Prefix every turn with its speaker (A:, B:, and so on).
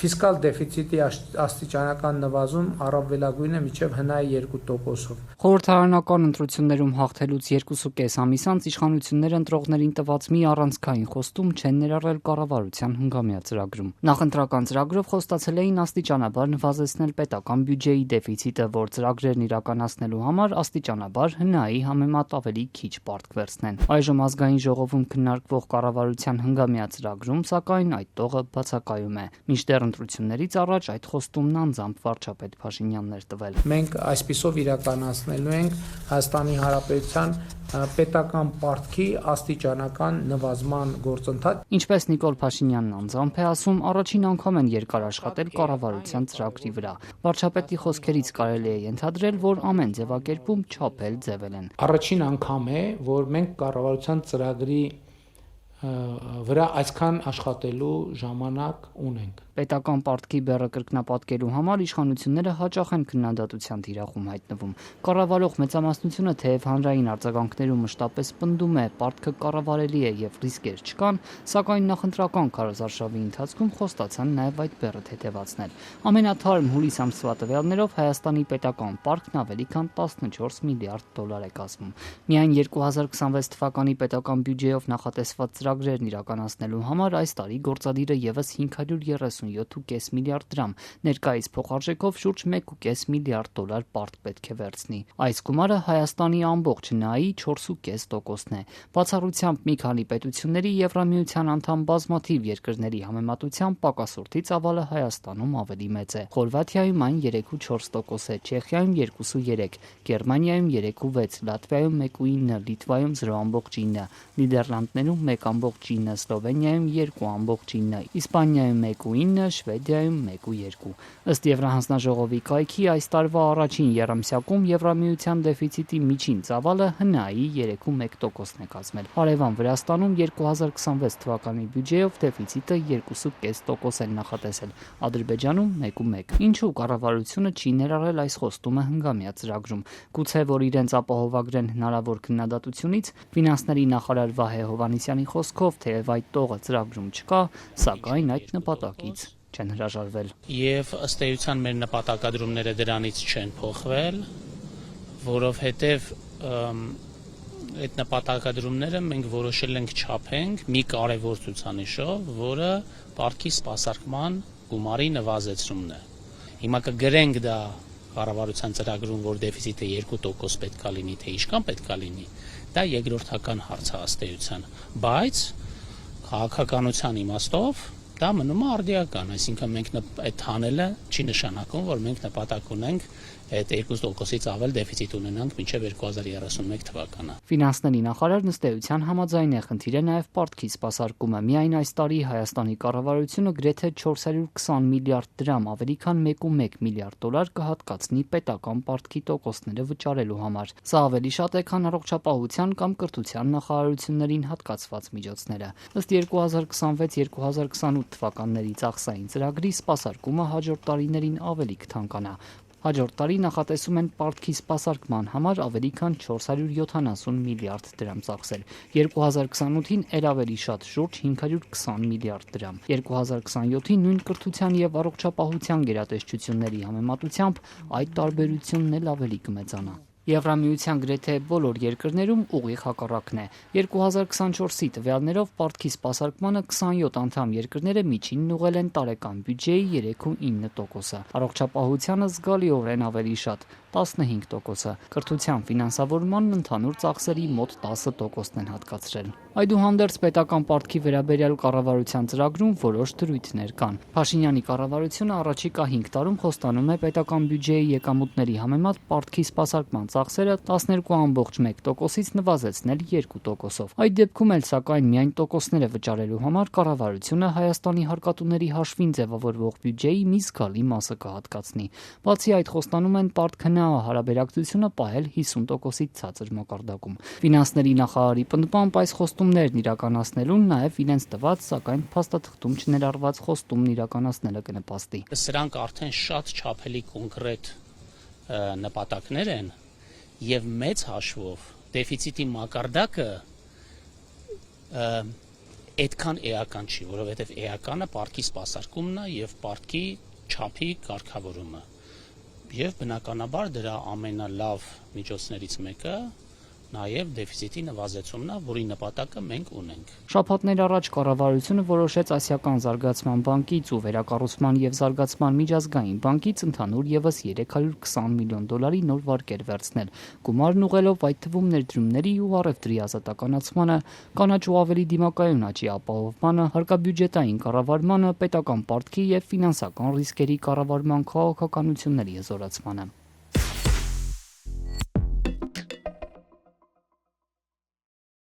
A: Ֆիսկալ դեֆիցիտի աստիճանական նվազում առավելագույնը մինչև հնայի 2%-ով։
B: Խորհրդարանական ընտրություններում հաղթելուց 2.5 ամիս անց իշխանությունները ընտրողներին տված մի առանցքային խոստում չեն ներառել կառավարության հնգամյա ծրագրում։ Նախընտրական ծրագրով խոստացել էին աստիճանաբար նվազեցնել պետական բյուջեի դեֆիցիտը, որ ծրագրերն իրականացնելու համար աստիճանաբար հնայի համեմատ ավելի քիչ պարտք վերցնեն։ Այժմ ազգային ժողովում քննարկվող կառավարության հնգամյա ծրագրում, սակայն այդ տողը բացակայում է։ Մինչդեռ ընտրություններից առաջ այդ խոստումն անձամբ վարչապետ Փաշինյանն էր տվել։
A: Մենք այսպիսով իրականացնելու ենք Հայաստանի Հանրապետության պետական պարտքի աստիճանական նվազման գործընթաց։
B: Ինչպես Նիկոլ Փաշինյանն անձամբ է ասում, առաջին անգամ են երկար աշխատել կառավարության ծրագրի վրա։ Վարչապետի խոսքերից կարելի է ենթադրել, որ ամեն ձևակերպում չափել ձևել են։
A: Առաջին անգամ է, որ մենք կառավարության ծրագրի վրա այսքան աշխատելու ժամանակ ունենք։
B: Պետական պարտքի բեռը կրկնապատկելու համար իշխանությունները հաճախ են քննադատության թիրախում հայտնվում։ Կառավարող մեծամասնությունը թեև հանրային արձագանքներում մշտապես պնդում է, պարտքը կառավարելի է եւ ռիսկեր չկան, սակայն նախընտրական քարոզարշավի ընթացքում խոստացան նաեւ այդ բեռը թեթևացնել։ Ամենաթարմ հուլիս ամսվա տվյալներով Հայաստանի պետական պարտքն ավելի քան 14 միլիարդ դոլար է կազմում։ Միայն 2026 թվականի պետական բյուջեով նախատեսված ծրագրերն իրականացնելու համար այս տարի գործադիրը եւս 537.5 միլիարդ դրամ, ներկայիս փոխարժեքով շուրջ 1.5 միլիարդ դոլար պարտք պետք է վերցնի։ Այս գումարը Հայաստանի ամբողջ հնայի 4.5%-ն է։ Բացառությամբ մի քանի պետությունների Եվրամիության անդամ բազմաթիվ երկրների համեմատությամբ պակասորթի ծավալը Հայաստանում ավելի մեծ է։ Խորվաթիայում այն 3.4% է, Չեխիայում 2.3, Գերմանիայում 3.6, Լատվիայում 1.9, Լիտվայում 0.9, Նիդերլանդներում 1.9, Սլովենիայում 2.9, Իսպանիայում 1.9, Շվեդիայում 1.2։ Ըստ Եվրահանձնաժողովի կայքի այս տարվա առաջին եռամսյակում Եվրամիության դեֆիցիտի միջին ծավալը հնայի 3.1%-ն է կազմել։ Հարևան Վրաստանում 2026 թվականի բյուջեով դեֆիցիտը 2.5% են նախատեսել, Ադրբեջանում 1.1։ Ինչու կառավարությունը չի ներառել այս խոստումը հնգամյա ծրագրում։ Գուցե որ իրենց ապահովագրեն հնարավոր քննադատությունից, ֆինանսների նախարար Վահե Հովհաննիսյանի խոսքով, թեև այդ տողը ծրագրում չկա, սակայն այդ նպատակից չեն հրաժարվել։
C: Եվ ըստ էության մեր նպատակադրումները դրանից չեն փոխվել, որովհետև այդ նպատակադրումները մենք որոշել ենք չափենք մի կարևոր ցուցանիշով, որը պարտքի սպասարկման գումարի նվազեցումն է։ Հիմա կգրենք դա կառավարության ծրագրում, որ դեֆիցիտը 2% պետքա լինի, թե ինչքան պետքա լինի, դա երկրորդական հարց է ըստ էության, բայց քաղաքականության իմաստով դա մնում է արդիական, այսինքն մենք այդ հանելը չի նշանակում, որ մենք նպատակ ունենք այդ 2%-ից ավել դեֆիցիտ ունենանք մինչև 2031 թվականը։
B: Ֆինանսների նախարարն ըստ էության համաձայն է, խնդիր է նաև պարտքի սպասարկումը։ Միայն այս տարի Հայաստանի կառավարությունը գրեթե 420 միլիարդ դրամ, ավելի քան 1.1 միլիարդ դոլար կհատկացնի պետական պարտքի տոկոսները վճարելու համար։ Սա ավելի շատ է, քան առողջապահության կամ կրթության նախարարություններին հատկացված միջոցները։ Ըստ 2026-2028 թվականների ծախսային ծրագրի սպասարկումը հաջորդ տարիներին ավելի կթանկանա։ Հաջորդ տարի նախատեսում են պարտքի սպասարկման համար ավելի քան 470 միլիարդ դրամ ծախսել։ 2028-ին էլ ավելի շատ, շուրջ 520 միլիարդ դրամ։ 2027-ին նույն կրթության եւ առողջապահության գերատեսչությունների համեմատությամբ այդ տարբերությունն էլ ավելի կմեծանա։ Եվրամիության գրեթե բոլոր երկրներում ուղիղ հակառակն է։ 2024-ի տվյալներով պարտքի սպասարկմանը 27 անդամ երկրները միջինն ուղղել են տարեկան բյուջեի 3.9%, առողջապահությանը զգալիորեն ավելի շատ 15%, կրթության ֆինանսավորմանն ընդհանուր ծախսերի մոտ 10%-ն են հատկացրել։ Այդուհանդերձ պետական պարտքի վերաբերյալ կառավարության ծրագրում որոշ դրույթներ կան։ Փաշինյանի կառավարությունը առաջիկա 5 տարում խոստանում է պետական բյուջեի եկամուտների համեմատ պարտքի սպասարկման ծախսերը 12.1%-ից նվազեցնել 2%-ով։ Այդ դեպքում էլ սակայն միայն տոկոսները վճարելու համար կառավարությունը Հայաստանի հարկատուների հաշվին ձևավորվող բյուջեի մի զգալի մասը կհատկացնի։ Բացի այդ, խոստանում են պարտք հարաբերակցությունը պահել 50%-ից ցածր մակարդակում։ Ֆինանսների նախարարի պնդմամբ այս խոստումներն իրականացնելուն նաև իրենց տված, սակայն փաստաթղթում չներառված խոստումն իրականացնելը կնպաստի։
C: Սրանք արդեն շատ չափելի կոնկրետ նպատակներ են եւ մեծ հաշվով դեֆիցիտի մակարդակը այդքան էական չի, որովհետև էականը պարտքի սպասարկումն է եւ պարտքի չափի կարգավորումը։ Եվ բնականաբար դրա ամենալավ միջոցներից մեկը նաև դեֆիցիտի նվազեցումն է, որի նպատակը մենք ունենք։
B: Շաբաթներ առաջ կառավարությունը որոշեց Ասիական զարգացման բանկից ու վերակառուցման եւ զարգացման միջազգային բանկից ընդհանուր եւս $320 միլիոն նոր վարկեր վերցնել, գումարն ուղղելով այդ թվում ներդրումների ու առևտրի ազատականացմանը, կանաչ ու ավելի դիմակայուն աճի ապահովմանը, հարկաբյուջետային կառավարմանը, պետական պարտքի եւ ֆինանսական ռիսկերի կառավարման քաղաքականությունների հզորացմանը։